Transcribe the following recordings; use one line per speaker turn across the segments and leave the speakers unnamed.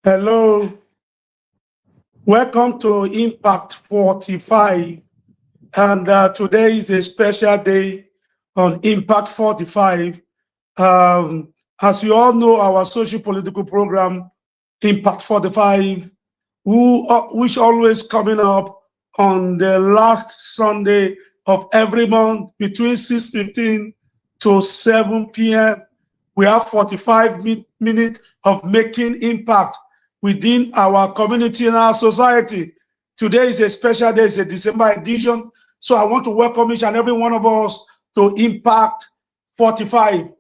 Hello, welcome to Impact 45. And today is a special day on Impact 45. Um, as you all know, our social political program, Impact 45, which always coming up on the last Sunday of every month between 6:15 to 7 p.m. We have 45 minutes of making impact within our community and our society. Today is a special day, it's a December edition. So I want to welcome each and every one of us to Impact 45.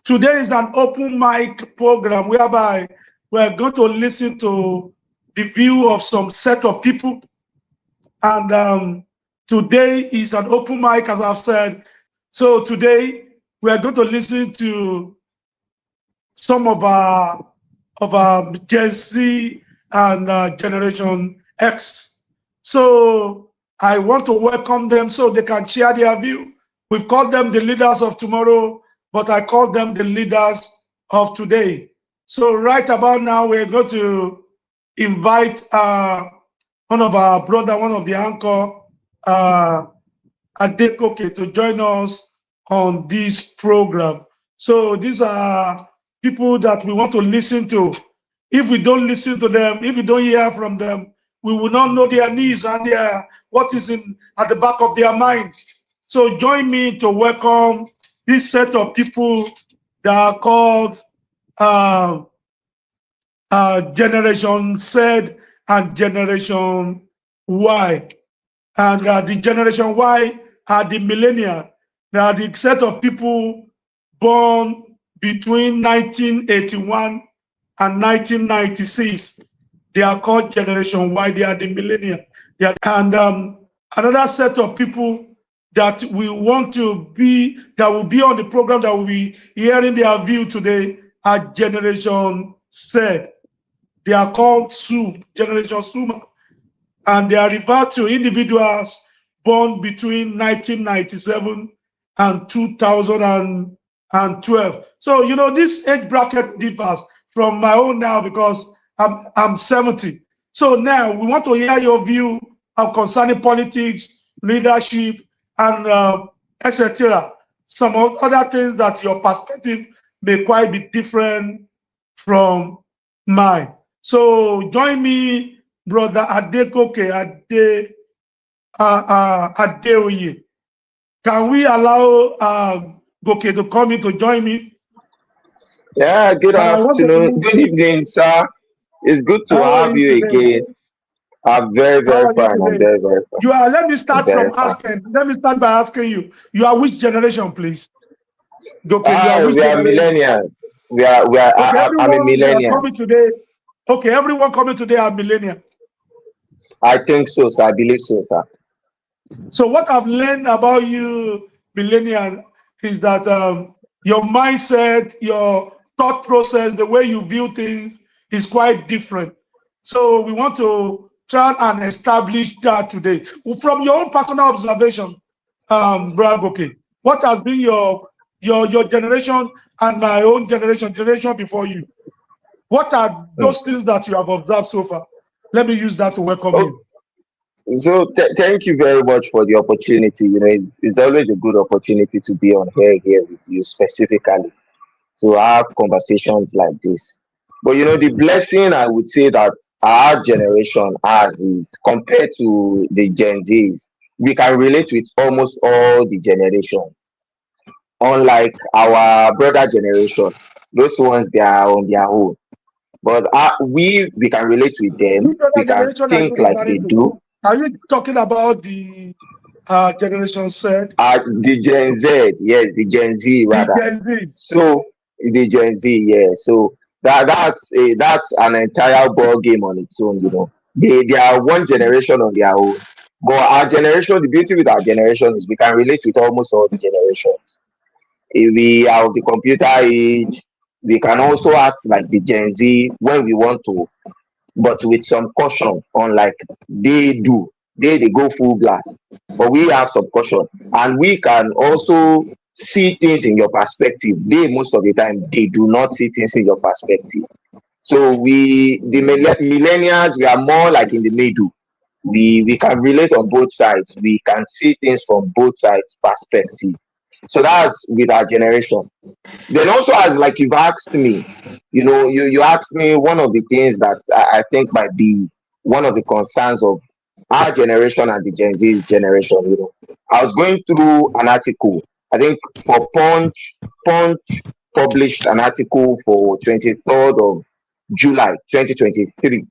Today is an open mic program whereby we're going to listen to the view of some set of people. And today is an open mic, as I've said. So today we are going to listen to some of our Gen Z and Generation X. So I want to welcome them so they can share their view. We've called them the leaders of tomorrow, but I call them the leaders of today. So right about now, we're going to invite one of our brother, one of the anchor, Adekoke, to join us on this program. So these are people that we want to listen to. If we don't listen to them, if we don't hear from them, we will not know their needs and what is at the back of their mind. So join me to welcome this set of people that are called Generation Z and Generation Y. And the Generation Y are the millennial. They are the set of people born between 1981 and 1996. They are called Generation Y. They are the millennial. And another set of people that we want to be, that will be on the program, that will be hearing their view today, are Generation Z. They are called SUM, Generation SUMA. And they are referred to individuals born between 1997 and 2012. So, you know, this age bracket differs from my own now because I'm 70. So now we want to hear your view of concerning politics, leadership, and etc. Some of other things that your perspective may quite be different from mine. So join me, brother Adekoke Adeoye. Can we allow Goke to come in to join me?
Yeah, good afternoon. Good evening, sir. It's good to have you again. I'm very, very fine. I'm very, very fine.
You are. Let me start from asking. Let me start by asking you. You are which generation, please?
Goke, you are which we generation? Are millennials. We are.
Okay,
I'm a millennial.
Coming today. Okay, everyone coming today are millennial.
I think so, sir. I believe so, sir.
So what I've learned about you, millennial, is that your mindset, your thought process, the way you view things is quite different. So we want to try and establish that today. From your own personal observation, Brad Goke, what has been your generation and my own generation before you? What are those things that you have observed so far? Let me use that to welcome you.
So thank you very much for the opportunity. You know, it's always a good opportunity to be on here with you specifically to have conversations like this. But you know, the blessing I would say that our generation has is compared to the Gen Zs, we can relate with almost all the generations. Unlike our brother generation, those ones they are on their own. But we can relate with them. We can think like they do.
Are you talking about the Generation Z?
The Gen Z, yes, the Gen Z rather.
The Gen Z.
So the Gen Z, yeah. So that's an entire ball game on its own. You know, they are one generation on their own. But our generation, the beauty with our generation is we can relate with almost all the generations. If we are of the computer age, we can also act like the Gen Z when we want to, but with some caution, unlike they do. They go full blast, but we have some caution, and we can also see things in your perspective. They most of the time they do not see things in your perspective. So the millennials, we are more like in the middle. We can relate on both sides. We can see things from both sides perspective. So that's with our generation. Then also, as like you've asked me, you asked me one of the things that I think might be one of the concerns of our generation and the Gen Z generation. I was going through an article. I think for Punch published an article for 23rd of July 2023,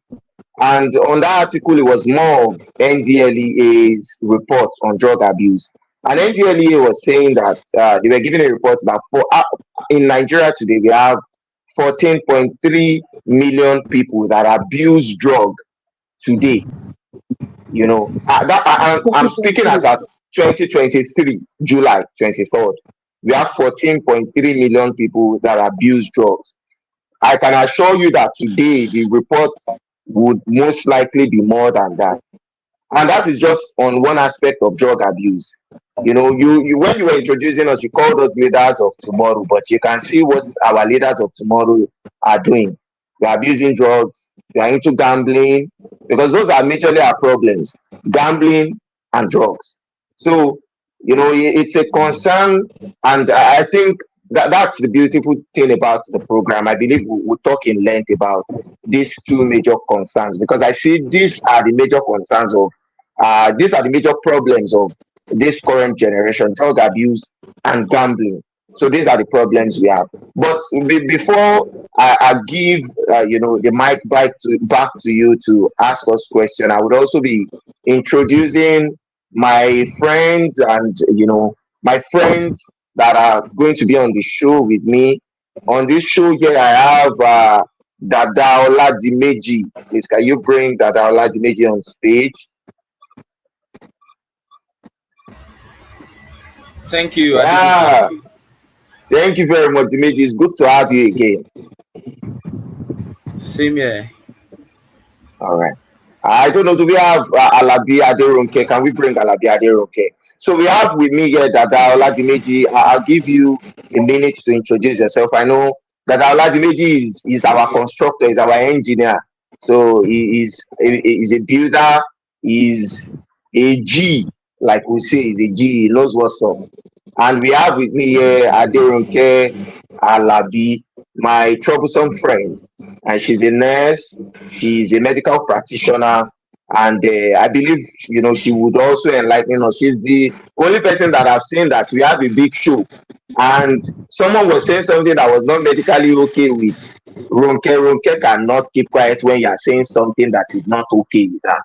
and on that article, it was more of NDLEA's report on drug abuse. And NDLEA was saying that they were giving a report that in Nigeria today, we have 14.3 million people that abuse drug today. I'm speaking as at 2023, July 23rd. We have 14.3 million people that abuse drugs. I can assure you that today the report would most likely be more than that. And that is just on one aspect of drug abuse. You when you were introducing us, you called us leaders of tomorrow, but you can see what our leaders of tomorrow are doing. They are abusing drugs, they are into gambling, because those are majorly our problems: gambling and drugs. So, it's a concern, and I think that's the beautiful thing about the program. I believe we'll talk in length about these two major concerns, because I see these are the major concerns of these are the major problems of this current generation: drug abuse and gambling. So these are the problems we have. But before I give the mic back to you to ask us question, I would also be introducing my friends and my friends that are going to be on the show with me. On this show here, I have Dada Oladimeji. Please, can you bring Dada Oladimeji on stage?
Thank you, Adebuke.
Yeah, thank you very much, Dimeji. It's good to have you again.
Same here.
All right. I don't know. Do we have Alabi Aderonke? Can we bring Alabi Aderonke? So we have with me here Dada Oladimeji. I'll give you a minute to introduce yourself. I know Dada Oladimeji is our constructor, is our engineer. So he's a builder. He's a G, like we say, he's a G. He knows what's up. And we have with me here Aderonke Alabi, my troublesome friend. And she's a nurse, she's a medical practitioner, and I believe she would also enlighten us. She's the only person that I've seen that we have a big show, and someone was saying something that was not medically okay with Ronke. Ronke cannot keep quiet when you are saying something that is not okay with her,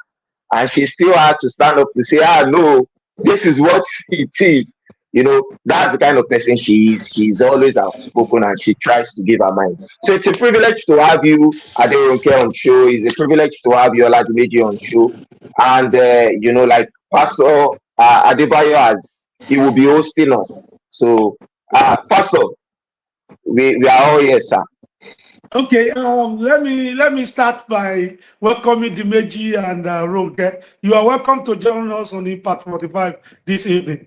and she still had to stand up to say, no, this is what it is. That's the kind of person she is. She's always outspoken and she tries to give her mind. So it's a privilege to have you, Aderonke, on show. It's a privilege to have you, Oladimeji, on show. And, like Pastor Adebayo, he will be hosting us. So, Pastor, we are all here, sir.
Okay, let me start by welcoming Dimeji and Ronke. You are welcome to join us on Impact 45 this evening.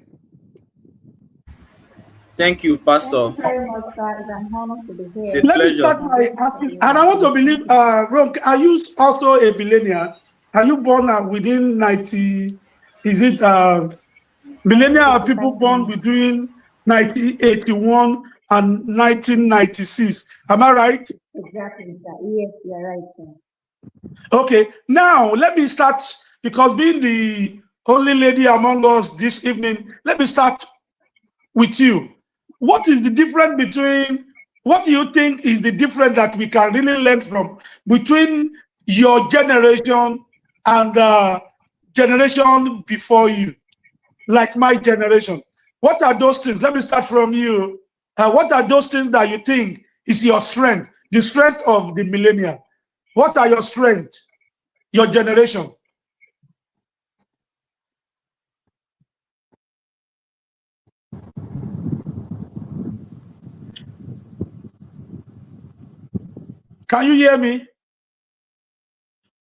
Thank you, Pastor.
Thank you very much, sir. It's an honor to be here.
It's a
Let me
pleasure.
start by asking, and I want to believe, Ronke, are you also a millennial? Are you born within 90? Is it millennial? Are people born between 1981 and 1996? Am I right?
Exactly, sir. Yes, you're right, sir.
Okay, now let me start, because being the only lady among us this evening, let me start with you. What is the difference between, what do you think is the difference that we can really learn from between your generation and the generation before you, like my generation? What are those things? Let me start from you. What are those things that you think is your strength, the strength of the millennial? What are your strengths, your generation? Can you hear me?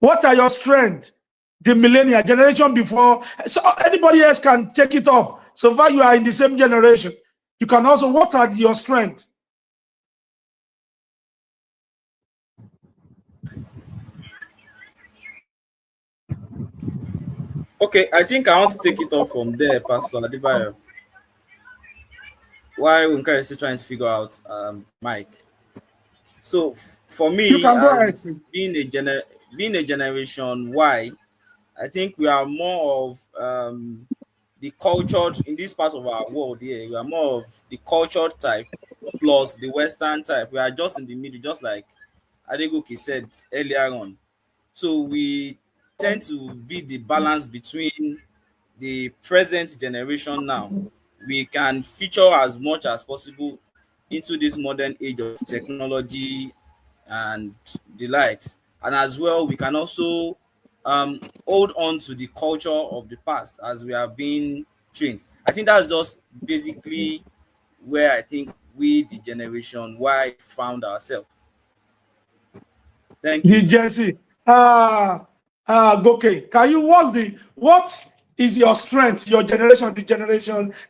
What are your strengths, the millennial generation before? So anybody else can take it up. So far you are in the same generation. You can also, what are your strengths?
Okay, I think I want to take it off from there, Pastor Adibayo. While Unka is still trying to figure out the mic. So for
You
me,
can go ahead,
as
please.
being a generation Y, I think we are more of the cultured in this part of our world here. We are more of the cultured type plus the Western type. We are just in the middle, just like Adegoke said earlier on. So we tend to be the balance between the present generation now. We can feature as much as possible into this modern age of technology and the likes. And as well, we can also hold on to the culture of the past as we have been trained. I think that's just basically where I think we, the generation Y, found ourselves. Thank
The
you.
Jesse. Goke, can you, what is your strength, your generation,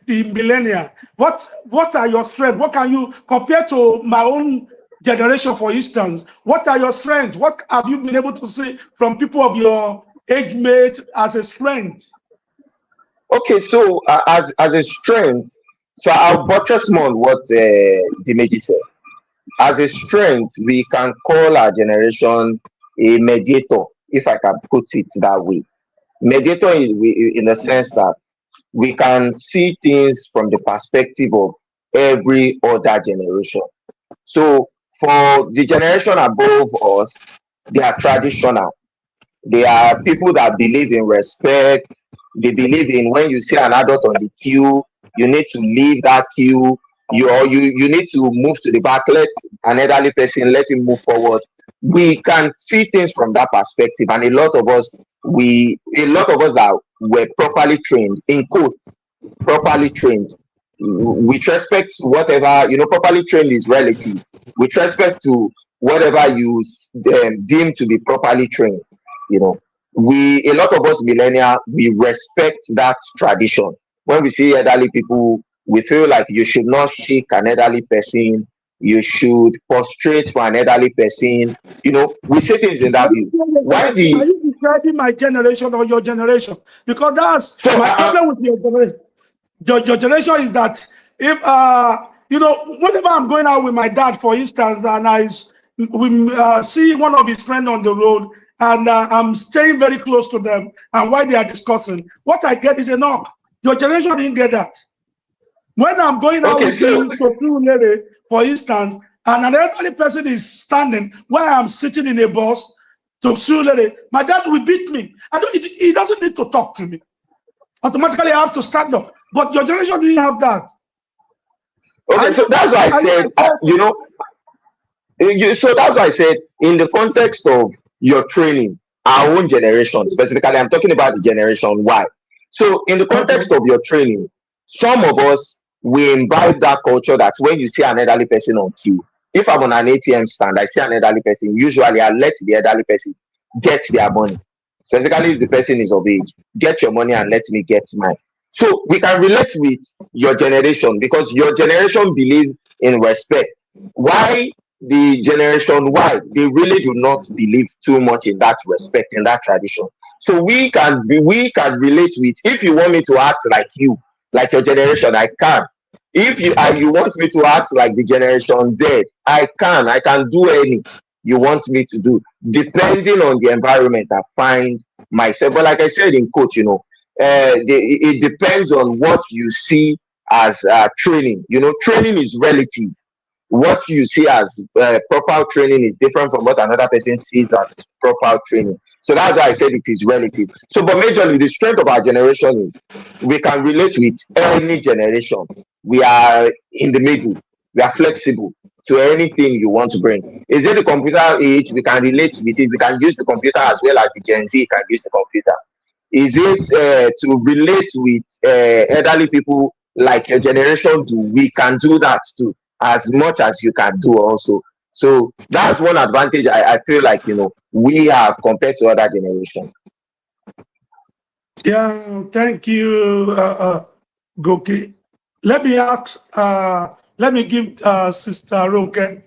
the millennia? What are your strengths? What can you compare to my own generation, for instance? What are your strengths? What have you been able to see from people of your age mate as a strength?
Okay, so as a strength, so I'll buttress more on what Dimeji said. As a strength, we can call our generation a mediator, if I can put it that way. Mediator in the sense that we can see things from the perspective of every other generation. So for the generation above us, they are traditional. They are people that believe in respect. They believe in when you see an adult on the queue, you need to leave that queue. You need to move to the back. Let an elderly person let him move forward. We can see things from that perspective, and a lot of us that were properly trained in quotes, properly trained with respect to whatever properly trained is relative with respect to whatever you deem to be properly trained. you know we a lot of us millennial, we respect that tradition. When we see elderly people, we feel like you should not shake an elderly person, you should prostrate for an elderly person. We say things in that view. Why
Are
the
you describing my generation or your generation? Because that's
so
my problem with your generation. Your generation is that if whenever I'm going out with my dad, for instance, and we see one of his friends on the road, and I'm staying very close to them, and while they are discussing, what I get is a knock. Your generation didn't get that. When I'm going out
okay
with
so
you to Lere, for instance, and an elderly person is standing where I'm sitting in a bus to Lere, my dad will beat me. He doesn't need to talk to me. Automatically, I have to stand up. But your generation didn't have that.
okay so that's why I
Are you
said so that's why I said, in the context of your training, our own generation, specifically, I'm talking about the generation Y. So, in the
okay?
context of your training, some of us, we imbibe that culture that when you see an elderly person on queue, if I'm on an ATM stand, I see an elderly person, usually I let the elderly person get their money, specifically if the person is of age. Get your money and let me get mine. So, we can relate with your generation because your generation believe in respect. Why the generation Y, they really do not believe too much in that respect, in that tradition. So we can relate with, if you want me to act like you, like your generation, I can. If you want me to act like the generation Z, I can do any you want me to do, depending on the environment I find myself. But like I said in coach, it depends on what you see as training. Training is relative. What you see as proper training is different from what another person sees as proper training. So that's why I said it is relative. So, but majorly, the strength of our generation is we can relate with any generation. We are in the middle. We are flexible to anything you want to bring. Is it the computer age? We can relate with it. We can use the computer as well as the Gen Z can use the computer. Is it to relate with elderly people like your generation do? We can do that too, as much as you can do also. So that's one advantage I feel like we have compared to other generations.
Yeah, thank you, Goki. Let me ask, let me give Sister Ronke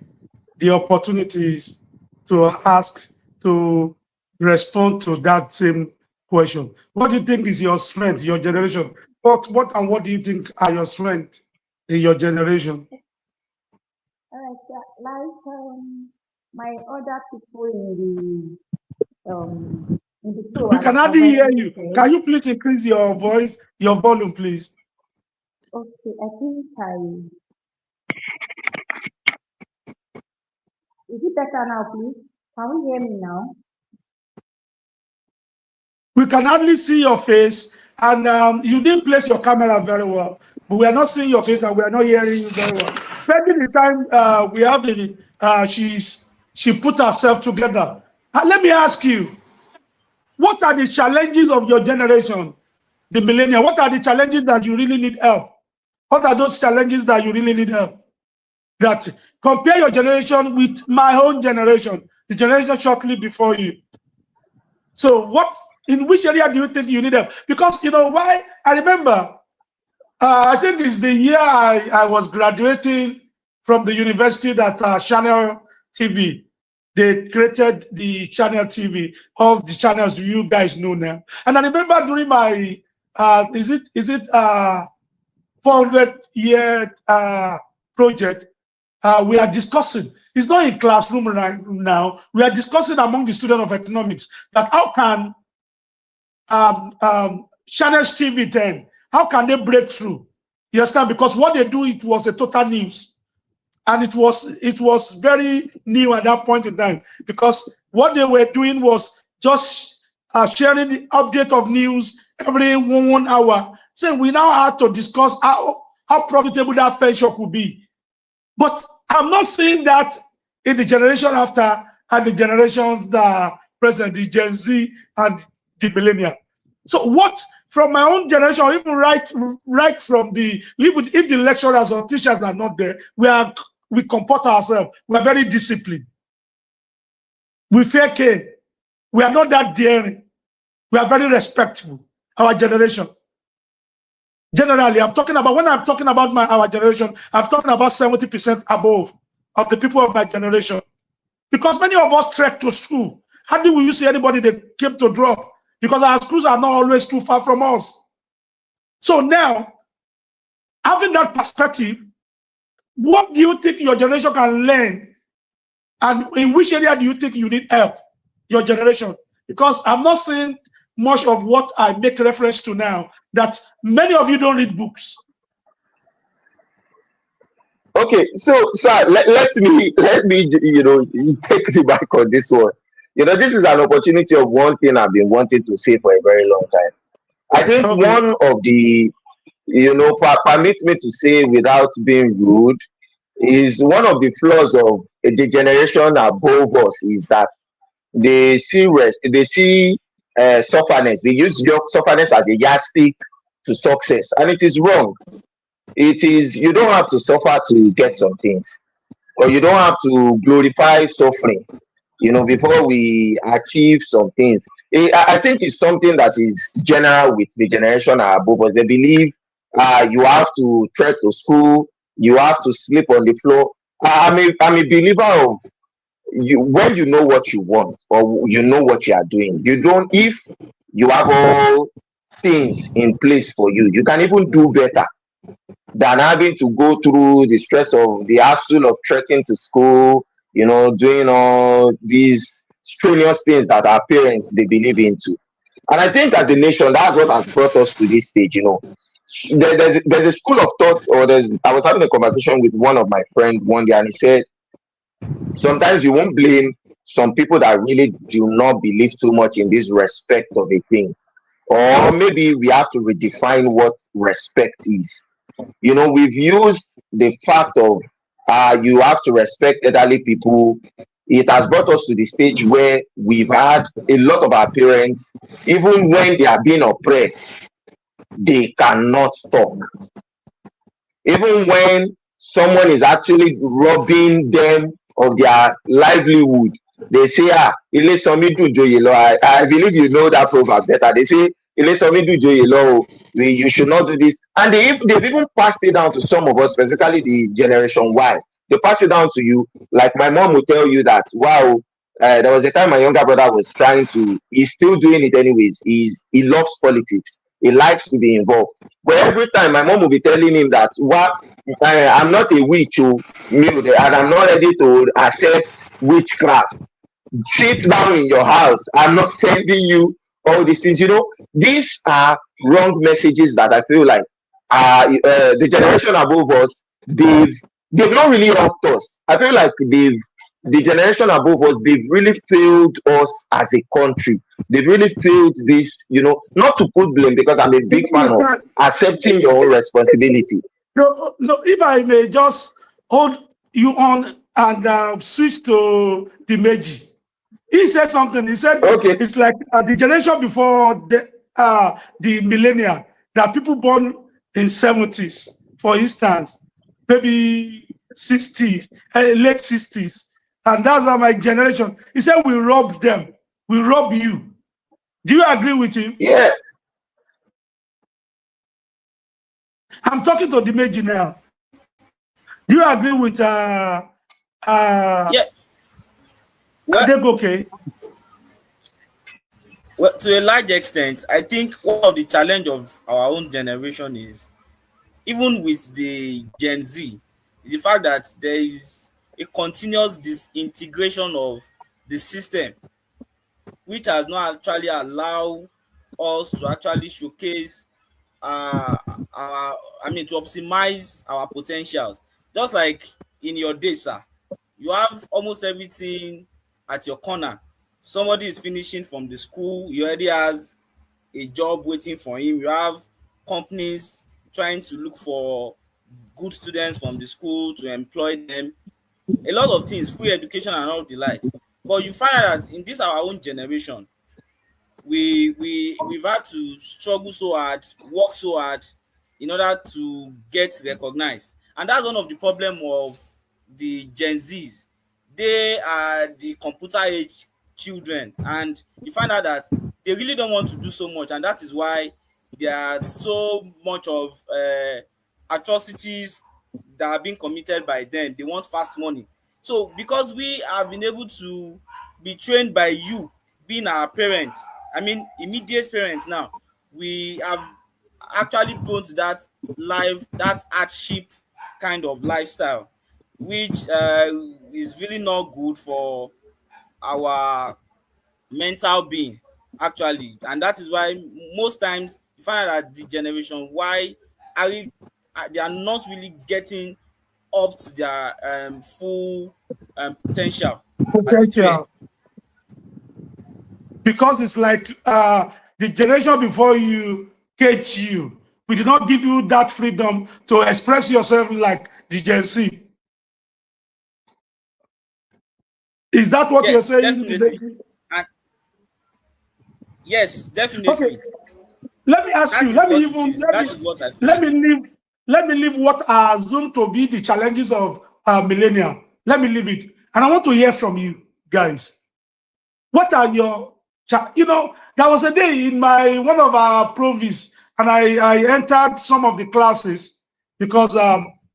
the opportunities to ask, to respond to that same question. What do you think is your strength, your generation? What do you think are your strengths in your generation?
All right, like my other people in the show
We can
have
hardly hear
already
you.
said.
Can you please increase your voice, your volume, please?
Okay, I think I is it better now, please? Can we hear me now?
We can hardly see your face, and you didn't place your camera very well. But we are not seeing your face, and we are not hearing you very well. Maybe the time we have the she put herself together. Let me ask you, what are the challenges of your generation, the millennial? What are the challenges that you really need help? What are those challenges that you really need help? That compare your generation with my own generation, the generation shortly before you. So in which area do you think you need help? Because you know why? I remember, I think it's the year I was graduating from the university that Channel TV, they created the Channel TV, all the channels you guys know now. And I remember during my, is it 400 year project, we are discussing, it's not in classroom right now, we are discussing among the students of economics that how can Channels TV 10, how can they break through? You understand? Because what they do, it was a total news. And it was very new at that point in time, because what they were doing was just sharing the update of news every 1 hour. So we now had to discuss how profitable that venture could be. But I'm not saying that in the generation after and the generations that are present, the Gen Z and the millennial. So what from my own generation, or even right from even if the lecturers or teachers are not there, we comport ourselves. We are very disciplined. We fear Cain. We are not that daring. We are very respectful. Our generation. Generally, I'm talking about, when I'm talking about our generation, I'm talking about 70% above of the people of my generation. Because many of us trek to school. Hardly will you see anybody that came to drop, because our schools are not always too far from us. So now, having that perspective, what do you think your generation can learn? And in which area do you think you need help, your generation? Because I'm not saying much of what I make reference to now, that many of you don't read books.
Okay, so let me take the back on this one. This is an opportunity of one thing I've been wanting to say for a very long time. I think
Okay.
one of the permit me to say without being rude, is one of the flaws of the generation above us is that they see sufferness. They use your sufferness as a yardstick to success, and it is wrong. It is, you don't have to suffer to get some things, or you don't have to glorify suffering, before we achieve some things. I think it's something that is general with the generation above us. They believe you have to trek to school, you have to sleep on the floor. I'm a believer of, when you know what you want, or you know what you are doing, you don't, if you have all things in place for you, you can even do better than having to go through the stress of the hassle of trekking to school, doing all these strenuous things that our parents they believe into. And I think as a nation, that's what has brought us to this stage. There's a school of thought, or I was having a conversation with one of my friends one day, and he said sometimes you won't blame some people that really do not believe too much in this respect of a thing, or maybe we have to redefine what respect is. We've used the fact of you have to respect elderly people. It has brought us to the stage where we've had a lot of our parents, even when they are being oppressed, they cannot talk. Even when someone is actually robbing them of their livelihood, they say, Ile Somi dun joye lo. I believe you know that proverb better. They say, Ile Somi dun joye lo, you should not do this. And they've even passed it down to some of us, specifically the generation Y. They pass it down to you. Like my mom will tell you that, wow, There was a time my younger brother was trying to. He's still doing it anyways. He loves politics. He likes to be involved. But every time my mom will be telling him that what I'm not a witch, oh, and I'm not ready to accept witchcraft. Sit down in your house. I'm not sending you all these things. These are wrong messages that I feel like the generation above us, they've not really helped us. I feel like the generation above us, they've really failed us as a country. They've really failed this, not to put blame, because I'm a big fan of accepting your own responsibility.
No, no, if I may just hold you on and switch to the Meiji. He said something. He said
Okay.
it's like the generation before the millennium, that people born in 70s, for instance, maybe 60s, late 60s. And that's my generation. He said we rob them. We rob you. Do you agree with him?
Yeah.
I'm talking to the Meiji now. Do you agree with
yeah.
Adegoke?
Well, to a large extent, I think one of the challenge of our own generation is, even with the Gen Z, is the fact that there is a continuous disintegration of the system, which has not actually allowed us to actually showcase to optimize our potentials. Just like in your day, sir, you have almost everything at your corner. Somebody is finishing from the school, he already has a job waiting for him. You have companies trying to look for good students from the school to employ them. A lot of things, free education and all the likes. But you find out that in this our own generation, we've had to struggle so hard, work so hard in order to get recognized. And that's one of the problem of the Gen Zs. They are the computer age children, and you find out that they really don't want to do so much, and that is why there are so much of atrocities that are being committed by them. They want fast money. So because we have been able to be trained by you being our parents, immediate parents now, we have actually prone to that that hardship kind of lifestyle, which is really not good for our mental being, actually. And that is why most times you find out that the generation why are they are not really getting up to their full potential, as it were.
Because it's like the generation before you cage you. We did not give you that freedom to express yourself like the Gen Z. Is that what you're saying?
Definitely. Yes, definitely.
Okay. Let me ask you. Let me leave what I assume to be the challenges of millennial. Let me leave it, and I want to hear from you guys. What are your, there was a day in one of our province, and I entered some of the classes because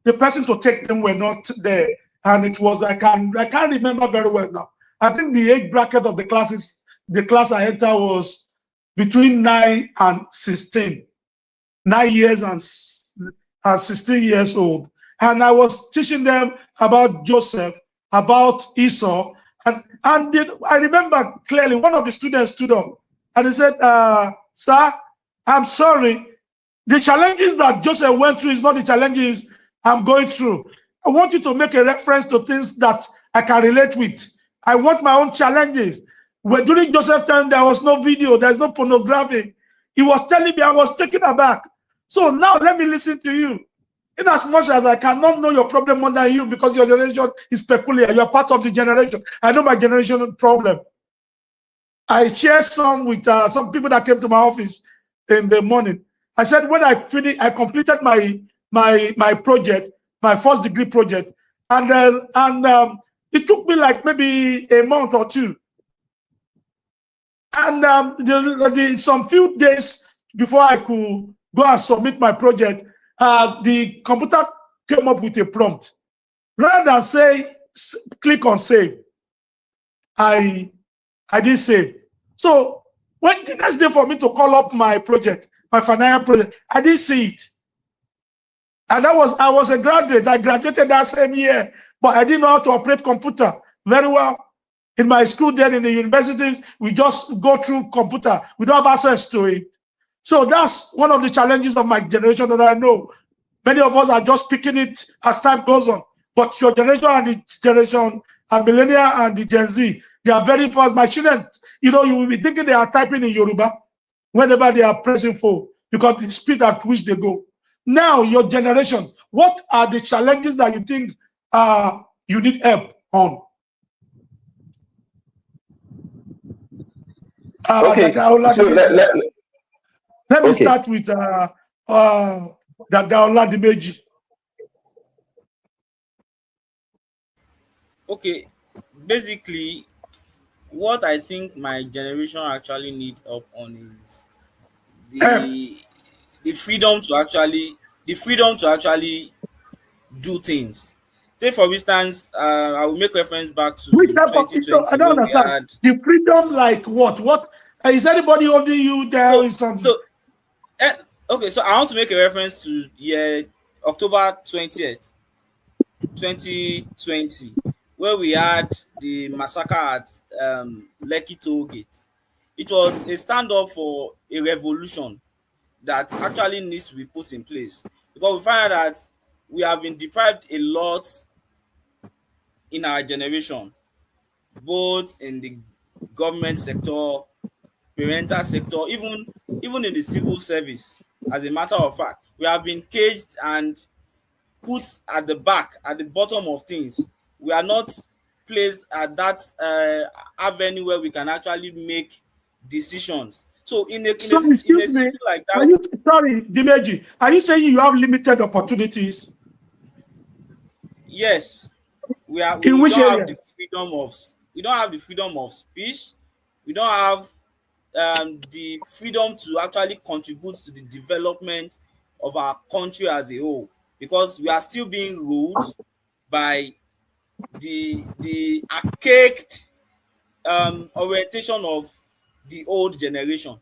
the person to take them were not there, and it was I can't remember very well now. I think the age bracket of the class I entered was between 9 and 16, 9 years and 16 years old, and I was teaching them about Joseph, about Esau. And I remember clearly one of the students stood up and he said, sir, I'm sorry. The challenges that Joseph went through is not the challenges I'm going through. I want you to make a reference to things that I can relate with. I want my own challenges. During Joseph's time, there was no video, there's no pornography. He was telling me, I was taken aback. So now let me listen to you. In as much as I cannot know your problem more than you because your generation is peculiar, you're part of the generation. I know my generation problem. I shared some with some people that came to my office in the morning. I said when I finished, I completed my project, my first degree project, and it took me like maybe a month or two. And some few days before I could go and submit my project, the computer came up with a prompt. Rather than say, click on save, I did save. So when the next day for me to call up my project, my financial project, I didn't see it. And I was a graduate. I graduated that same year, but I didn't know how to operate computer very well. In my school, then in the universities, we just go through computer. We don't have access to it. So that's one of the challenges of my generation that I know. Many of us are just picking it as time goes on. But your generation and the generation, and millennial and the Gen Z, they are very fast. My children, you will be thinking they are typing in Yoruba whenever they are pressing for, because the speed at which they go. Now, your generation, what are the challenges that you think you need help on?
Okay, so
let me start with Daola Dimeji.
Okay, basically, what I think my generation actually need help on is the freedom to actually do things. Take for instance, I will make reference back to
Which type of freedom? I
2020
don't
when we
understand.
had
The freedom, like what? What is anybody holding you there
so
or something?
so okay. So I want to make a reference to October 20th, 2020, where we had the massacre at Lekki toll gate. It was a stand up for a revolution that actually needs to be put in place, because we find out that we have been deprived a lot in our generation, both in the government sector, parental sector, even in the civil service. As a matter of fact, we have been caged and put at the back, at the bottom of things. We are not placed at that avenue where we can actually make decisions. So
So excuse me,
situation like
are
that,
you sorry, Dimeji? Are you saying you have limited opportunities?
yes,
In
we
which
don't have
area?
the freedom of speech. We don't have the freedom to actually contribute to the development of our country as a whole, because we are still being ruled by the archaic orientation of the old generation.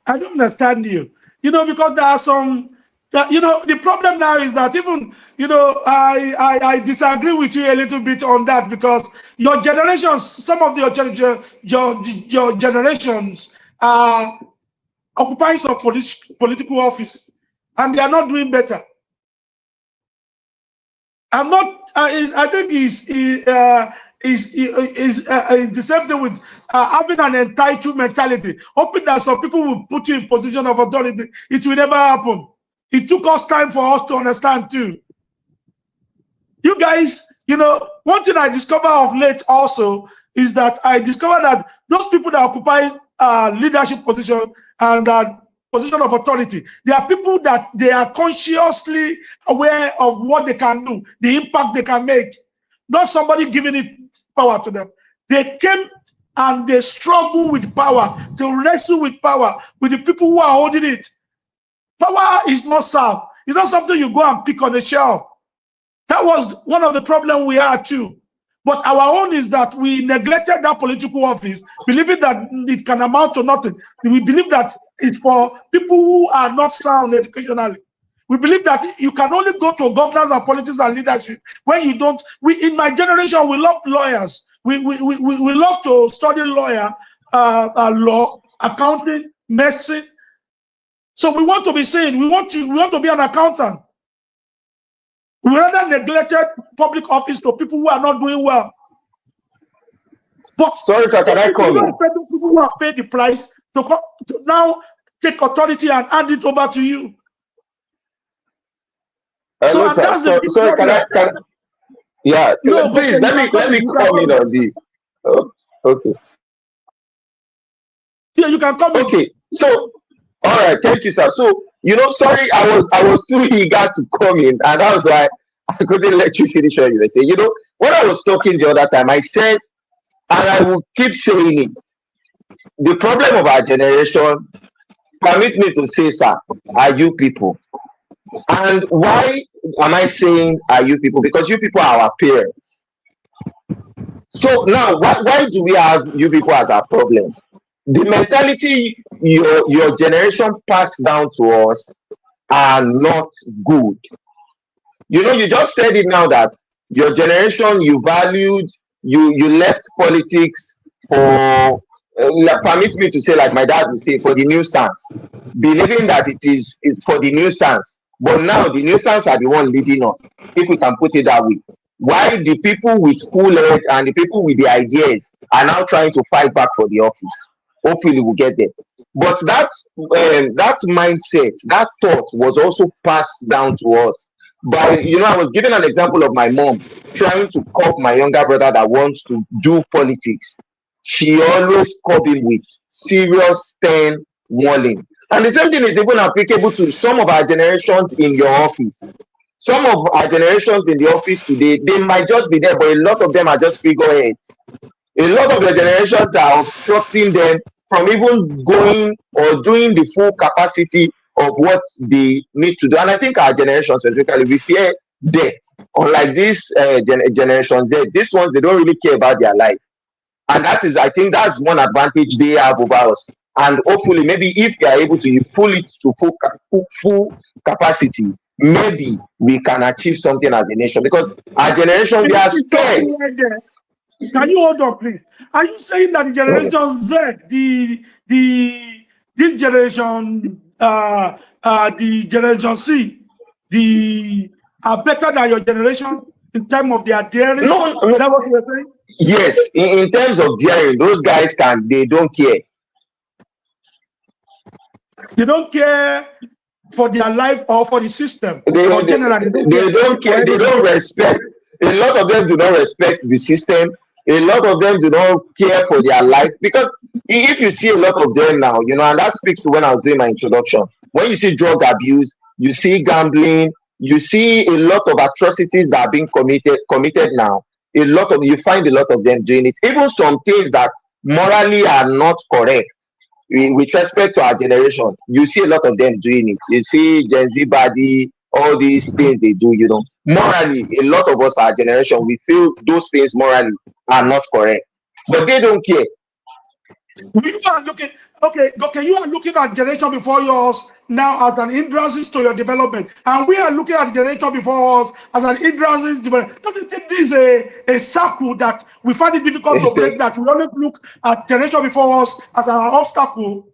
I don't understand you. Because there are some that the problem now is that even I disagree with you a little bit on that, because your generations, some of your generations are occupying some political office, and they are not doing better. I'm not. I think is the same thing with having an entitled mentality, hoping that some people will put you in position of authority. It will never happen. It took us time for us to understand too. You guys, one thing I discovered of late also is that I discovered that those people that occupy leadership position and position of authority, they are people that they are consciously aware of what they can do, the impact they can make, not somebody giving it power to them. They came and they struggle with power, to wrestle with power, with the people who are holding it. Power is not served. It's not something you go and pick on the shelf. That was one of the problems we had too. But our own is that we neglected that political office, believing that it can amount to nothing. We believe that it's for people who are not sound educationally. We believe that you can only go to governance and politics and leadership when you don't. In my generation, we love lawyers. We love to study law, accounting, medicine. So we want to be saying we want to be an accountant. We rather neglected public office to people who are not doing well. But
sorry, sir, can I come in?
People who have paid the price to now take authority and hand it over to you.
Hello, sir.
That's the
sorry, can yeah,
no,
please let me come in on this. Oh, okay.
Yeah, you can come in.
Okay, so all right, thank you, sir. So sorry, I was too eager to come in, and that was why I couldn't let you finish what you were saying. When I was talking the other time, I said, and I will keep saying it, the problem of our generation, permit me to say, sir, are you people. And why am I saying are you people? Because you people are our parents. So now, why do we have you people as a problem? The mentality your generation passed down to us are not good. You know, you just said it now that your generation you valued, you left politics for permit me to say, like my dad would say, for the nuisance, believing that it's for the nuisance. But now the nuisance are the one leading us, if we can put it that way. Why the people with cool head and the people with the ideas are now trying to fight back for the office? Hopefully we'll get there. But that mindset, that thought was also passed down to us by, I was giving an example of my mom trying to curb my younger brother that wants to do politics. She always curb him with serious stern warning. And the same thing is even applicable to some of our generations in your office. Some of our generations in the office today, they might just be there, but a lot of them are just figureheads. A lot of the generations are obstructing them from even going or doing the full capacity of what they need to do. And I think our generation specifically, we fear death. Unlike this generation Z, these ones, they don't really care about their life. And that is, I think that's one advantage they have over us. And hopefully, maybe if they are able to pull it to full capacity, maybe we can achieve something as a nation. Because our generation, we
Can
are
you stop
scared.
me right there? Can you hold on, please? Are you saying that the generation Z, this generation, the generation C, the are better than your generation in terms of their daring?
No,
Is
no,
that what you're saying?
yes, in terms of daring, those guys they don't care.
They don't care for their life or for the system,
They,
or
they,
generally, they don't care
they don't
for
care. They
anything.
don't respect. A lot of them do not respect the system. A lot of them do not care for their life because if you see a lot of them now, and that speaks to when I was doing my introduction. When you see drug abuse, you see gambling, you see a lot of atrocities that are being committed now. You find a lot of them doing it. Even some things that morally are not correct with respect to our generation, you see a lot of them doing it. You see Gen Z body, all these things they do, Morally, a lot of us, our generation, we feel those things morally are not correct. But they don't care.
You are looking, okay, you are looking at generation before yours now as an hindrance to your development, and we are looking at generation before us as an hindrance to development. Don't you think this is a circle that we find it difficult to break, that we always look at generation before us as an obstacle?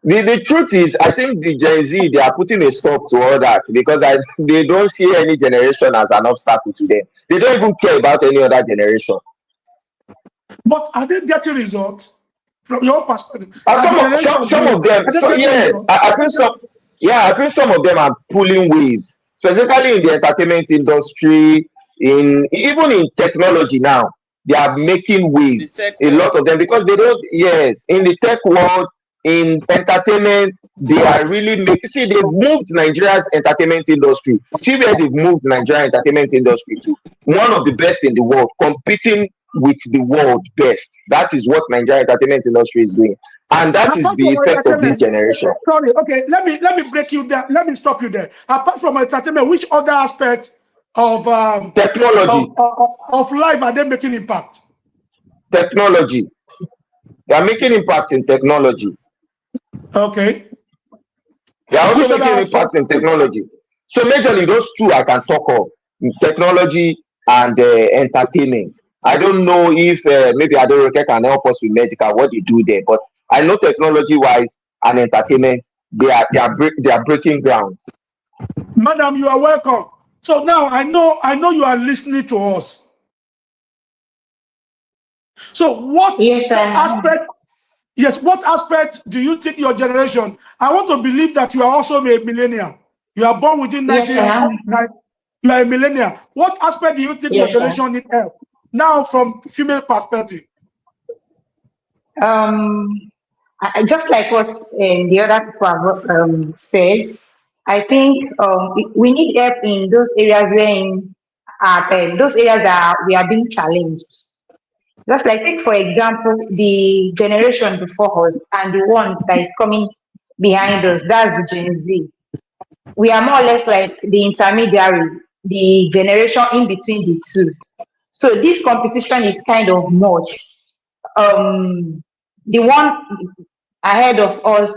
The truth is, I think the Gen Z, they are putting a stop to all that because they don't see any generation as an obstacle to them. They don't even care about any other generation.
But are they getting results from your perspective?
And
Are the generation
some of them,
are they
so
getting
yes,
results?
I feel some, yeah, I feel some of them are pulling waves, specifically in the entertainment industry, in even in technology now, they are making
The
waves.
tech
A lot
world.
of them because they don't, yes, in the tech world, in entertainment, they are really making. See, they've moved Nigeria's entertainment industry. See where they've moved Nigerian entertainment industry to one of the best in the world, competing with the world best. That is what Nigerian entertainment industry is doing. And that is
Apart
the
from
effect of this
entertainment,
generation.
sorry, okay, let me break you there. Let me stop you there. Apart from entertainment, which other aspect of
Technology,
of life are they making impact?
technology. They are making impact in technology.
Okay.
They are also
Which other
making impact
aspect?
in technology. So majorly those two I can talk of, technology and entertainment. I don't know if maybe Adoroke can help us with medical, what they do there, but I know technology wise and entertainment, they are breaking ground.
Madam, you are welcome. So now I know you are listening to us. So
Yes, I am.
aspect what aspect do you think your generation? I want to believe that you are also a millennial. You are born within
Yes, I
19,
am.
you are a millennial. What aspect do you think your
Yes, sir.
generation need help? Now from female perspective.
Um, just like what the other people have said, I think we need help in those areas where those areas that we are being challenged. Just like take for example the generation before us and the one that is coming behind us. That's the Gen Z. We are more or less like the intermediary, the generation in between the two. So this competition is kind of much. The one ahead of us,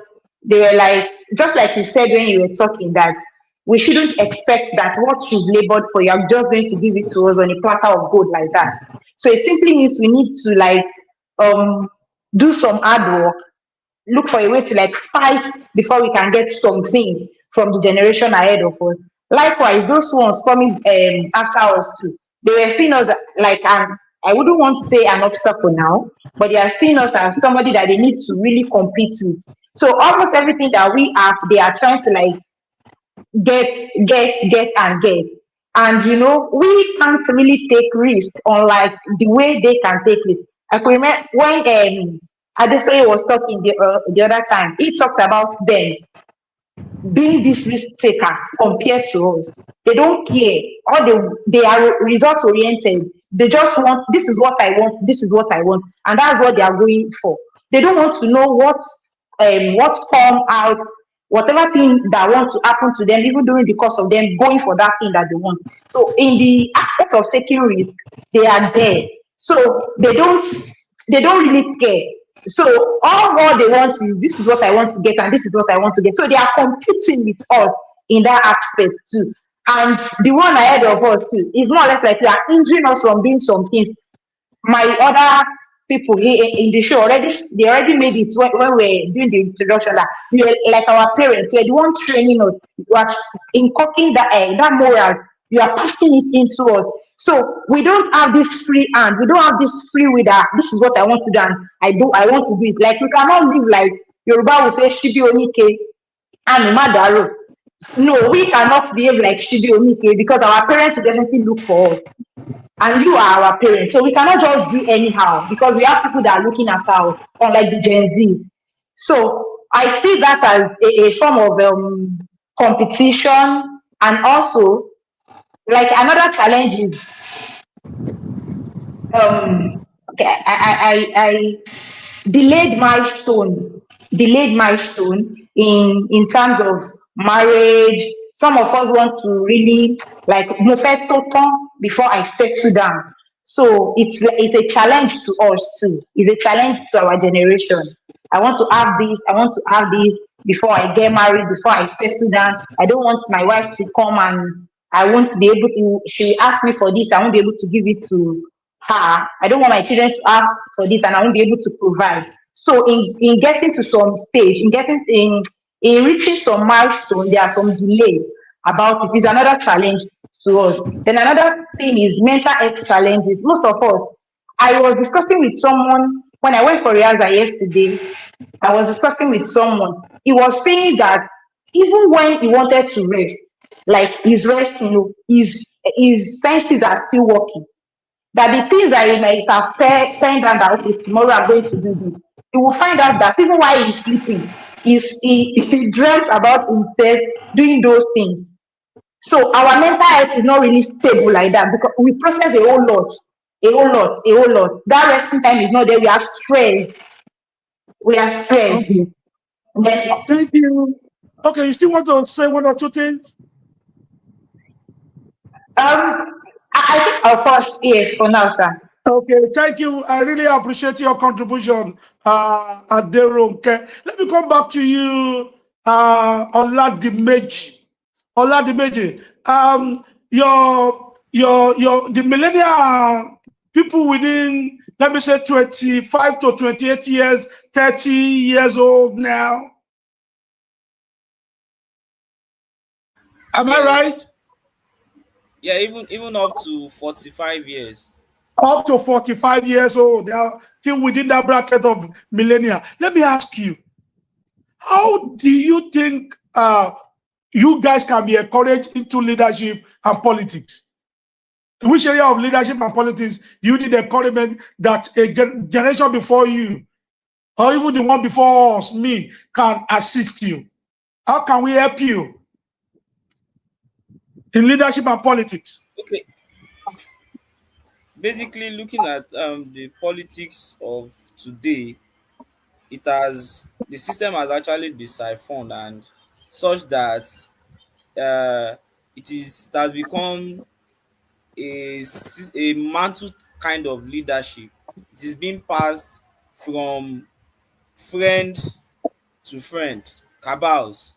they were like, just like you said when you were talking, that we shouldn't expect that what you've labored for, you're just going to give it to us on a platter of gold like that. So it simply means we need to like um do some hard work, look for a way to like fight before we can get something from the generation ahead of us. Likewise, those ones coming after us too, they were seeing us like an, I wouldn't want to say an obstacle now, but they are seeing us as somebody that they need to really compete with. So almost everything that we have, they are trying to like get, and get. And we can't really take risk unlike the way they can take risk. I could remember when Adesoye was talking the other time, he talked about them being this risk taker compared to us. They don't care. Or they are result oriented. They just want, this is what I want, this is what I want, and that's what they are going for. They don't want to know what come out, whatever thing that wants to happen to them, even during the course of them going for that thing that they want. So in the aspect of taking risk, they are there. So they don't really care. So all what they want is, this is what I want to get and this is what I want to get. So they are competing with us in that aspect too. And the one ahead of us too is more or less like they are hindering us from doing some things. My other people in the show already, they already made it when we're doing the introduction, that we were like our parents, we're the one training us, you are inculcating that moral, you are passing it into us. So we don't have this free hand, we don't have this free will that this is what I want to do and I want to do it. Like we cannot live like Yoruba will say Shibi Onike and Madaro. No, we cannot behave like Shibi Onike because our parents will definitely look for us, and you are our parents. So we cannot just do anyhow because we have people that are looking after us, unlike the Gen Z. So I see that as a form of competition, and also like another challenge is okay, I delayed milestone in terms of marriage. Some of us want to really like mo fẹ́ tó tán before I settle down. So it's a challenge to us too. It's a challenge to our generation. I want to have this, I want to have this before I get married, before I settle down. I don't want my wife to come and I won't be able to, she ask me for this, I won't be able to give it to her. I don't want my children to ask for this and I won't be able to provide. So in getting to some stage, in reaching some milestone, there are some delay about it. Is another challenge to us. Then another thing is mental health challenges. Most of us, I was discussing with someone when I went for rehearsal yesterday. I was discussing with someone. He was saying that even when he wanted to rest, like he's resting, his senses are still working, that the things that he might have penned down that okay, tomorrow I'm going to do this. He will find out that even while he's sleeping, he dreamt about himself doing those things. So our mental health is not really stable like that because we process a whole lot, a whole lot, a whole lot. That resting time is not there. We are stressed. We are stressed.
Okay.
Then
Thank you. Okay, you still want to say one or two things?
I think I'll pause here for now, sir.
Okay, thank you. I really appreciate your contribution, Aderonke. Let me come back to you, Oladimeji. Oladimeji, the millennial people within, let me say, 25 to 28 years, 30 years old now. Am I
Yeah,
right?
yeah, even up to 45 years.
Up to 45 years old, they are still within that bracket of millennial. Let me ask you, how do you think you guys can be encouraged into leadership and politics? In which area of leadership and politics do you need encouragement that a generation before you, or even the one before us, me, can assist you? How can we help you in leadership and politics?
Okay, basically looking at the politics of today, the system has actually been siphoned and such that uh, it has become a mantle kind of leadership. It is being passed from friend to friend, cabals.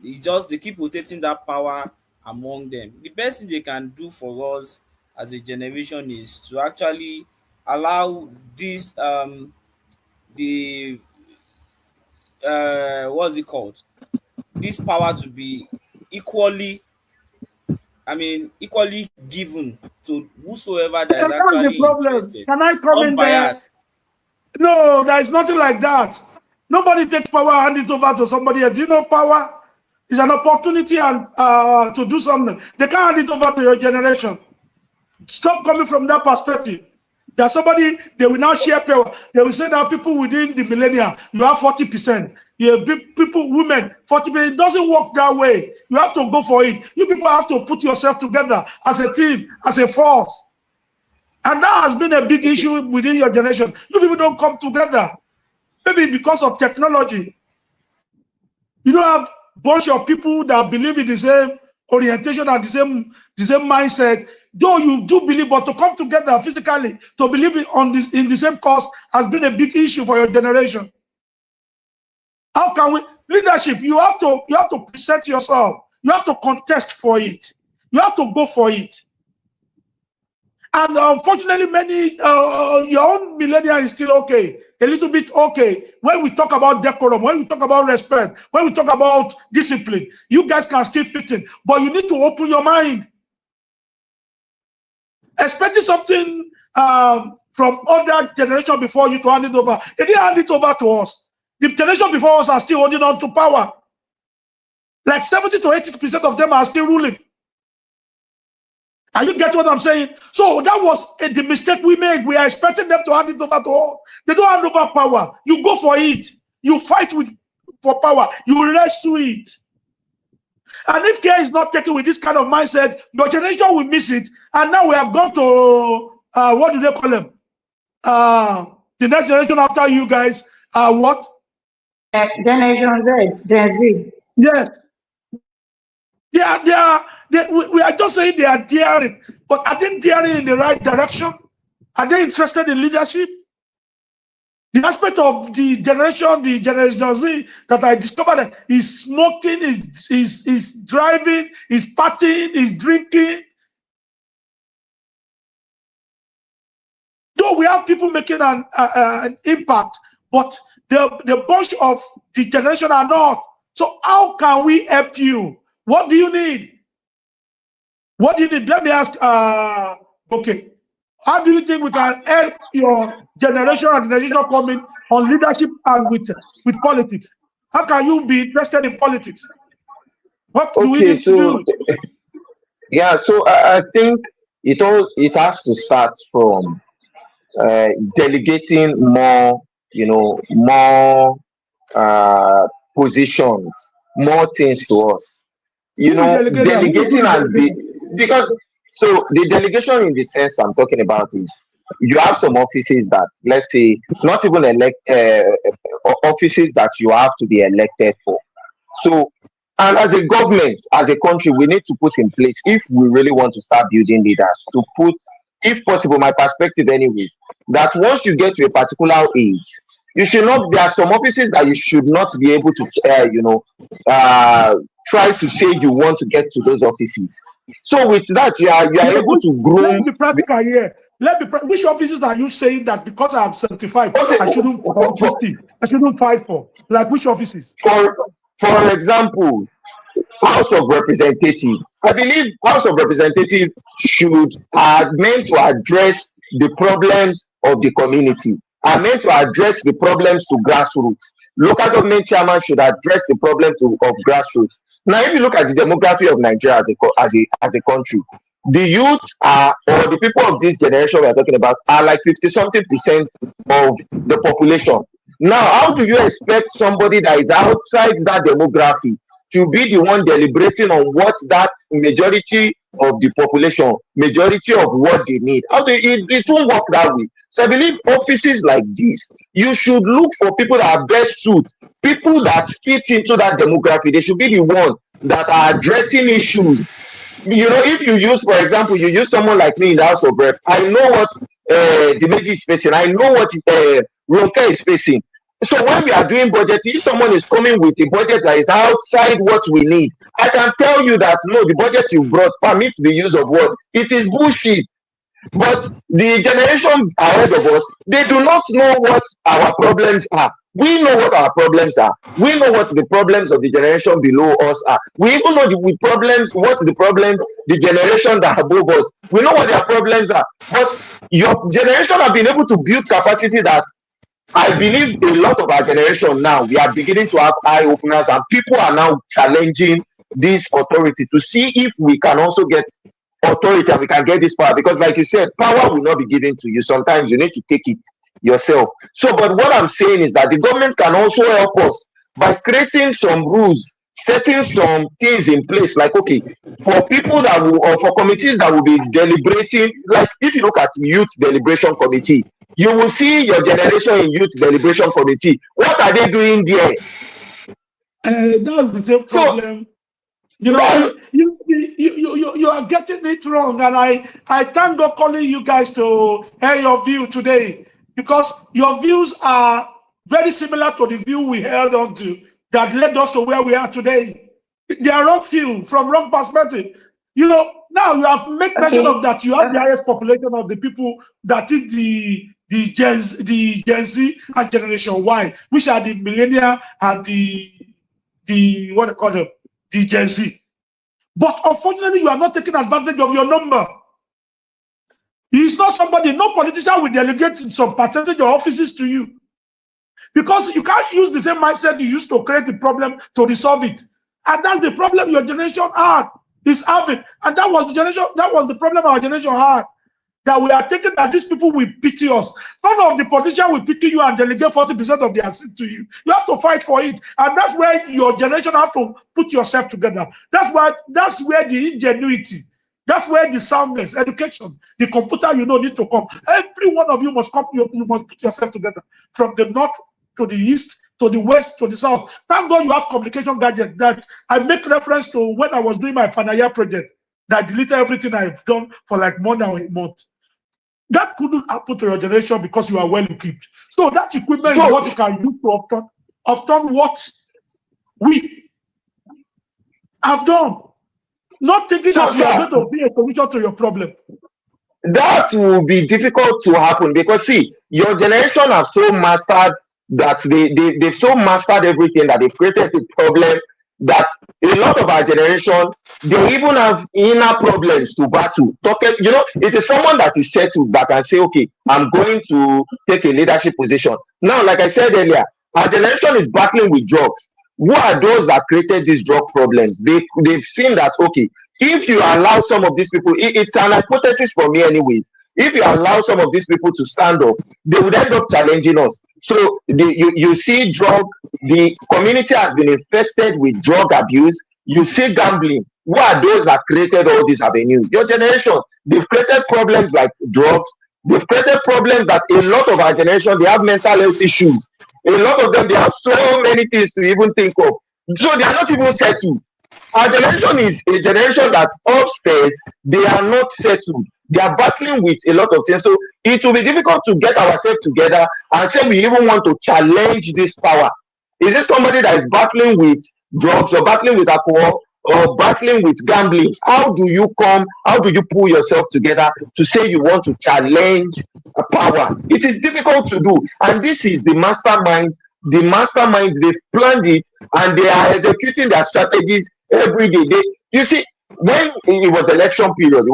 They keep rotating that power among them. The best thing they can do for us as a generation is to actually allow this the what's it called, this power to be equally, equally given to whosoever that is
And that's the
actually
problem.
interested,
Can I come in there?
unbiased.
No, there is nothing like that. Nobody takes power and hand it over to somebody else. You know, power is an opportunity and to do something. They can't hand it over to your generation. Stop coming from that perspective. That somebody, they will now share power. They will say that people within the millennium, you have 40%. You have people, women, 40%. It doesn't work that way. You have to go for it. You people have to put yourself together as a team, as a force. And that has been a big issue within your generation. You people don't come together. Maybe because of technology. You don't have a bunch of people that believe in the same orientation and the same mindset. Though you do believe, but to come together physically to believe in the same cause has been a big issue for your generation. How can we leadership? You have to present yourself. You have to contest for it. You have to go for it. And unfortunately, many your own millennial is still okay, a little bit okay. When we talk about decorum, when we talk about respect, when we talk about discipline, you guys can still fit in, but you need to open your mind. Expecting something from other generation before you to hand it over. They didn't hand it over to us. The generation before us are still holding on to power. Like 70 to 80% of them are still ruling. And you get what I'm saying? So that was the mistake we made. We are expecting them to hand it over to us. They don't hand over power. You go for it. You fight for power. You rescue it. And if care is not taken with this kind of mindset, your generation will miss it. And now we have gone to, what do they call them? The next generation after you guys are what?
Generation Z, Gen Z.
Yes. We are just saying they are daring, but are they daring in the right direction? Are they interested in leadership? The aspect of the Generation Z that I discovered is smoking, is driving, is partying, is drinking. Though we have people making an impact, but the bunch of the generation are not. So how can we help you? What do you need? What do you need? Let me ask, okay. How do you think we can help your generation and generation coming on leadership and with politics? How can you be interested in politics? What do we
Okay,
need to
so
do?
yeah, so I think it has to start from delegating more, more uh, positions, more things to us.
Who will delegate them? Who will do
Delegating
the
and be
delegation?
because so the delegation in the sense I'm talking about is you have some offices that, let's say, not even offices that you have to be elected for. So, and as a government, as a country, we need to put in place, if we really want to start building leaders, to put, if possible, my perspective anyways, that once you get to a particular age, you should not, there are some offices that you should not be able to, try to say you want to get to those offices. So with that, you are
No,
able to
let's
groom.
be practical here. Which offices are you saying that because I'm 75,
Okay,
I shouldn't, or 50, I shouldn't fight for? Like which offices?
for, for example, House of Representative. I believe House of Representative should are meant to address the problems of the community, are meant to address the problems to grassroots. Local government chairman should address the problems of grassroots. Now, if you look at the demography of Nigeria as a country, the youth are, or the people of this generation we are talking about, are like 50 something percent of the population. Now, how do you expect somebody that is outside that demography to be the one deliberating on what that majority of the population, majority of what they need? How do it won't work that way? So I believe offices like this, you should look for people that are best suited, people that fit into that demography. They should be the one that are addressing issues if you use, for example, you use someone like me in the House of Rep, I know what the Meji is facing. I know what Ronke is facing. So when we are doing budget, if someone is coming with a budget that is outside what we need, I can tell you that no, the budget you brought permits the use of what? It is bullshit. But the generation ahead of us, they do not know what our problems are. We know what our problems are. We know what the problems of the generation below us are. We even know what the problems the generation that are above us. We know what their problems are. But your generation have been able to build capacity that I believe a lot of our generation now, we are beginning to have eye openers, and people are now challenging this authority to see if we can also get authority and we can get this power. Because, like you said, power will not be given to you. Sometimes you need to take it yourself. So, but what I'm saying is that the government can also help us by creating some rules, setting some things in place, like okay, for people that will, or for committees that will be deliberating, like if you look at youth deliberation committee, you will see your generation in youth deliberation committee. What are they doing there?
That's the same
So
problem. You know, you are getting it wrong, and I thank God calling you guys to hear your view today, because your views are very similar to the view we held on to that led us to where we are today. They are wrong view from wrong perspective. You know, now you have made mention of
Okay.
that you have the highest population of the people that is the Gen Z and Generation Y, which are the millennial and the what they call them, the Gen Z. But unfortunately, you are not taking advantage of your number. He is not somebody, no politician will delegate some percentage of offices to you. Because you can't use the same mindset you used to create the problem to resolve it. And that's the problem your generation had, is having. And that was the problem our generation had. That we are thinking that these people will pity us. None of the politicians will pity you and delegate 40% of their seat to you. You have to fight for it. And that's where your generation have to put yourself together. That's where the ingenuity, that's where the soundness, education, the computer need to come. Every one of you must come, you must put yourself together. From the north to the east, to the west, to the south. Thank God you have communication gadgets that I make reference to when I was doing my final year project. That deleted everything I've done for like more than a month. That couldn't happen to your generation because you are well equipped. So that equipment is what you can use to obtain what we have done. Not thinking that you are going to be a solution to your problem.
That will be difficult to happen because see, your generation have so mastered that they've so mastered everything that they've created a problem that a lot of our generation, they even have inner problems to battle. It is someone that is settled that can say, okay, I'm going to take a leadership position. Now, like I said earlier, our generation is battling with drugs. Who are those that created these drug problems? They've seen that, okay, if you allow some of these people, it's an hypothesis for me anyways, if you allow some of these people to stand up, they would end up challenging us. So you see the community has been infested with drug abuse. You see gambling. Who are those that created all these avenues? Your generation. They've created problems like drugs. They've created problems that a lot of our generation, they have mental health issues. A lot of them, they have so many things to even think of. So they are not even settled. Our generation is a generation that upstairs, they are not settled. They are battling with a lot of things. So it will be difficult to get ourselves together and say we even want to challenge this power. Is this somebody that is battling with drugs or battling with alcohol or battling with gambling? How do you pull yourself together to say you want to challenge a power? It is difficult to do. And this is the mastermind. The masterminds, they've planned it and they are executing their strategies every day. You see, when it was election period,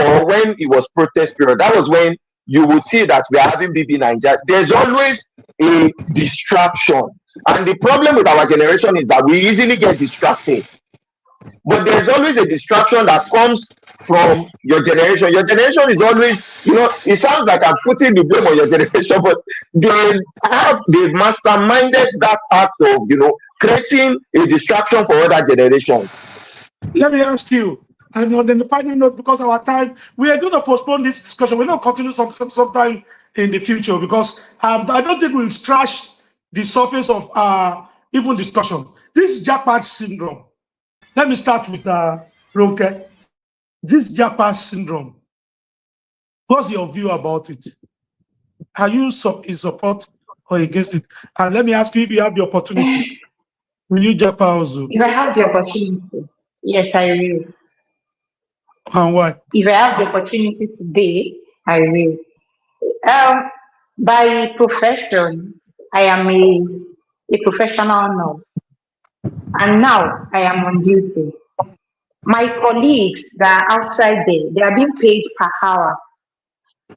or when it was protest period, that was when you would see that we are having BB Nigeria. There's always a distraction. And the problem with our generation is that we easily get distracted. But there's always a distraction that comes from your generation. Your generation is always, it sounds like I'm putting the blame on your generation, but they've masterminded that act of, creating a distraction for other generations.
Let me ask you, and on the final note, because of our time, we are going to postpone this discussion. We're going to continue sometime in the future because I don't think we've scratched the surface of even discussion. This is jackpot syndrome. Let me start with Ronke, this Japa syndrome, what's your view about it? Are you in support or against it? And let me ask you, if you have the opportunity, will you Japa also?
If I have the opportunity, yes, I will.
And why?
If I have the opportunity today, I will. Um, by profession, I am a professional nurse, and now I am on duty. My colleagues that are outside there, they are being paid per hour.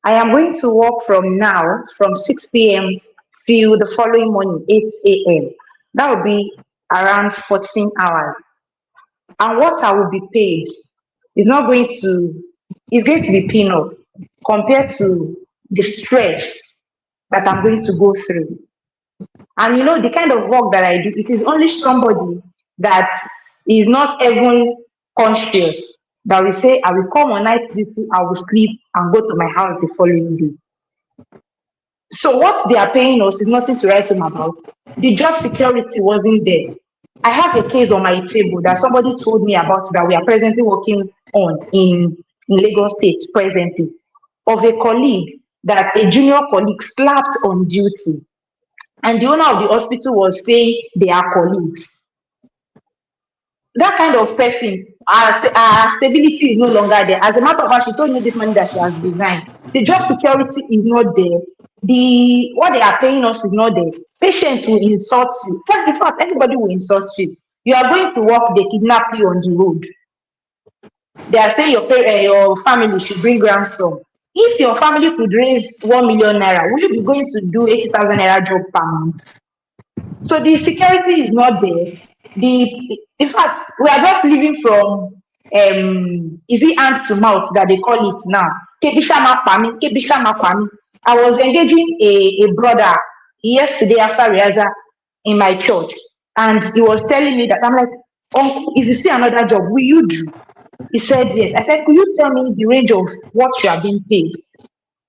I am going to work from now, from 6 p.m. till the following morning, 8 a.m. That will be around 14 hours. And what I will be paid is not going to, is going to be peanut compared to the stress that I'm going to go through. And you know, the kind of work that I do, it is only somebody that is not even conscious that will say, I will come on night duty, I will sleep and go to my house the following day. So what they are paying us is nothing to write home about. The job security wasn't there. I have a case on my table that somebody told me about that we are presently working on in Lagos State presently, of a colleague that a junior colleague slapped on duty. And the owner of the hospital was saying they are colleagues. That kind of person, our stability is no longer there. As a matter of fact, she told me this morning that she has resigned. The job security is not there. The what they are paying us is not there. Patients will insult you. In fact, everybody will insult you. You are going to work, they kidnap you on the road. They are saying your family should bring ransom. If your family could raise 1 million naira, will you be going to do 80,000 naira job per month? So the security is not there. In fact, we are just living from is it hand to mouth that they call it now? Kebisama Kwami, Kebisama Kwami. I was engaging a brother yesterday after Riaza in my church, and he was telling me that I'm like, Uncle, if you see another job, will you do? He said yes. I said, could you tell me the range of what you are being paid?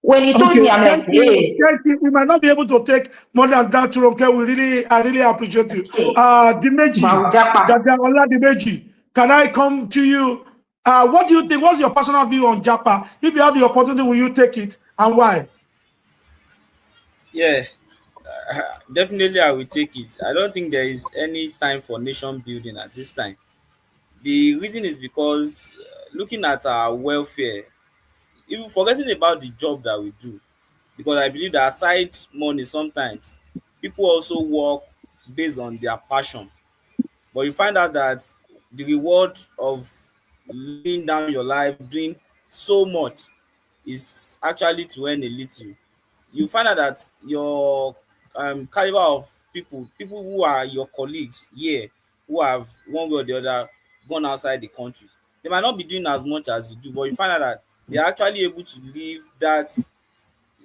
When he told
Okay,
me, I'm like,
thank you.
hey,
Thank you. We might not be able to take more than that, Ronke. I really appreciate you.
okay,
Dimeji,
Japa.
Dadaola Dimeji, can I come to you? What do you think? What's your personal view on Japa? If you have the opportunity, will you take it and why?
Yeah, definitely I will take it. I don't think there is any time for nation building at this time. The reason is because looking at our welfare, even forgetting about the job that we do, because I believe that aside money sometimes people also work based on their passion. But you find out that the reward of laying down your life doing so much is actually to earn a little. You find out that your caliber of people who are your colleagues here, who have one way or the other gone outside the country, they might not be doing as much as you do, but you find out that they are actually able to live that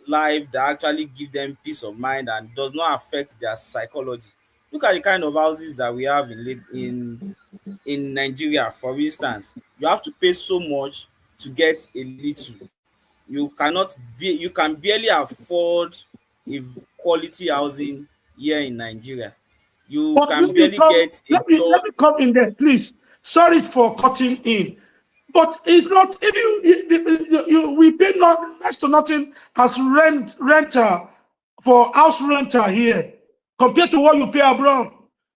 life that actually give them peace of mind and does not affect their psychology. Look at the kind of houses that we have in Nigeria. For instance, you have to pay so much to get a little. You can barely afford a quality housing here in Nigeria. You
But
can
let me
barely
come.
get a
Let
job.
me come in there, please. Sorry for cutting in, but it's not. If we pay not next to nothing as renter for house renter here compared to what you pay abroad.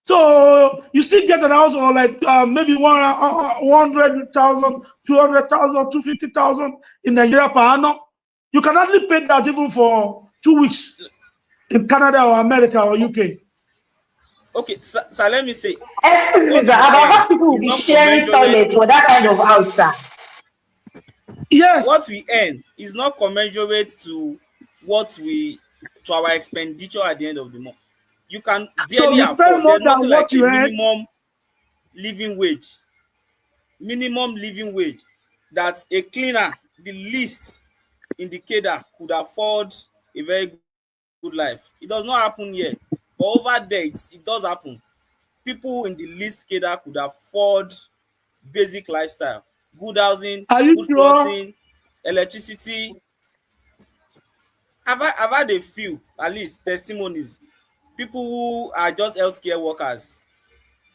So you still get an house or like maybe 100,000, 200,000, 250,000 in Nigeria per annum. You can hardly pay that even for 2 weeks in Canada or America or UK.
Okay, so let me say,
Excuse me,
what
sir.
we
About
earn
people will
is
be
not
sharing
commensurate.
toilets for that kind of house, sir.
What
Yes.
we earn is not commensurate to what we to our expenditure at the end of the month. You can
So
barely
you spend
afford.
more
There's
than
nothing like
what
a
you earn.
living wage minimum living wage that a cleaner, the least in the cadre, could afford a very good life. It does not happen here, but over there it does happen. People in the least cadre could afford basic lifestyle, good housing,
Are you
good
sure?
clothing, electricity. I've had a few, at least, testimonies. People who are just healthcare workers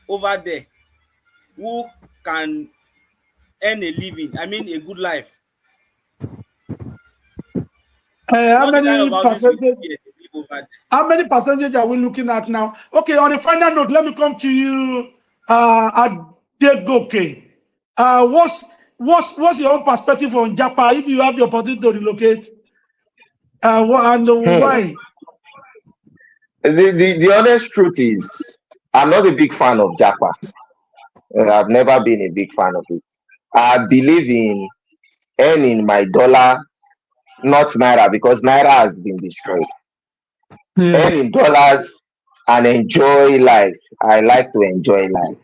over there who can earn a living. I mean, a good life.
How
Not the kind of
many
houses we
percentage?
live over there.
How many percentage are we looking at now? Okay, on a final note, let me come to you, Adegoke. What's your own perspective on Japa if you have the opportunity to relocate? And why?
The honest truth is, I'm not a big fan of Japa. I've never been a big fan of it. I believe in earning my dollar, not naira, because naira has been destroyed.
Yeah,
Earn in dollars and enjoy life. I like to enjoy life.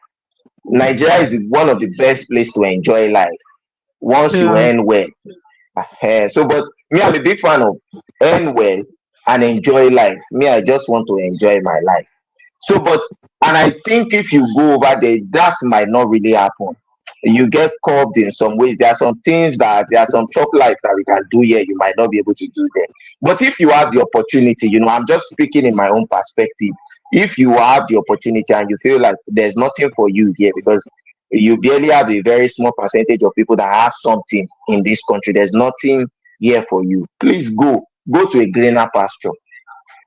Nigeria is one of the best place to enjoy life once you
yeah.
earn well. So, but me, I'm a big fan of earn well and enjoy life. Me, I just want to enjoy my life. So, but and I think if you go over there, that might not really happen. You get curved in some ways. There are some things that there are some chop life that we can do here. You might not be able to do there. But if you have the opportunity, I'm just speaking in my own perspective. If you have the opportunity and you feel like there's nothing for you here because you barely have a very small percentage of people that have something in this country, there's nothing here for you. Please go to a greener pasture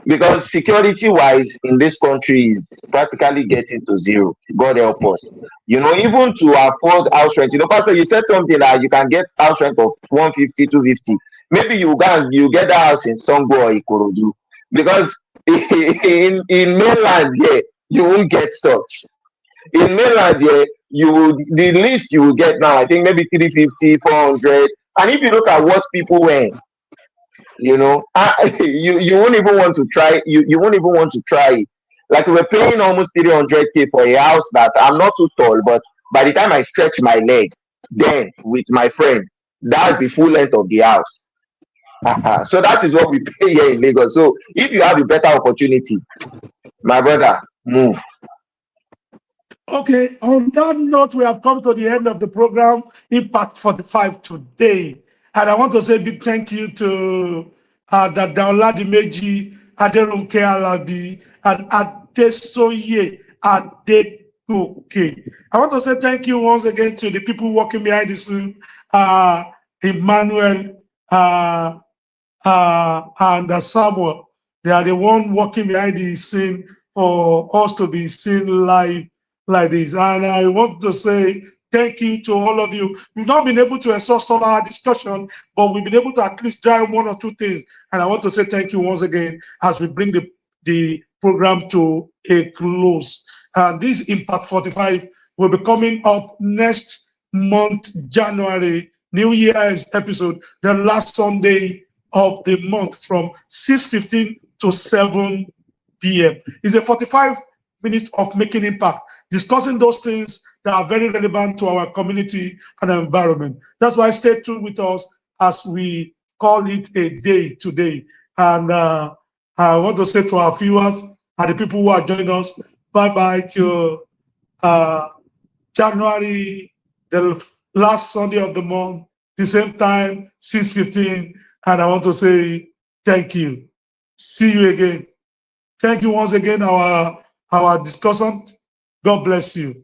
because security wise in this country is practically getting to zero. God help us. Even to afford house rent, Pastor, you said something that you can get house rent of 150, 250. Maybe you get that house in Stongo or Ikorodu because in mainland here you won't get such. In mainland here the least you will get now, I think maybe 350, 400. And if you look at what people earn, you won't even want to try. You won't even want to try it. Like we're paying almost 300K for a house that I'm not too tall, but by the time I stretch my leg, then with my friend, that's the full length of the house. So that is what we pay here in Lagos. So if you have a better opportunity, my brother, move.
Okay, on that note, we have come to the end of the program, Impact 45 today. And I want to say a big thank you to Dada Oladimeji, Aderonke Alabi, and Adesoye Adegoke. I want to say thank you once again to the people working behind the scene, Emmanuel and Samuel. They are the one working behind the scene for us to be seen live like this. And I want to say thank you to all of you. We've not been able to exhaust all our discussion, but we've been able to at least try one or two things. And I want to say thank you once again as we bring the program to a close. This Impact 45 will be coming up next month, January, New Year's episode, the last Sunday of the month from 6:15 to 7 p.m. It's a 45 minutes of making impact, discussing those things that are very relevant to our community and environment. That's why stay tuned with us as we call it a day today. And I want to say to our viewers and the people who are joining us, bye-bye till January, the last Sunday of the month, the same time, 6:15. And I want to say thank you. See you again. Thank you once again, our discussant. God bless you.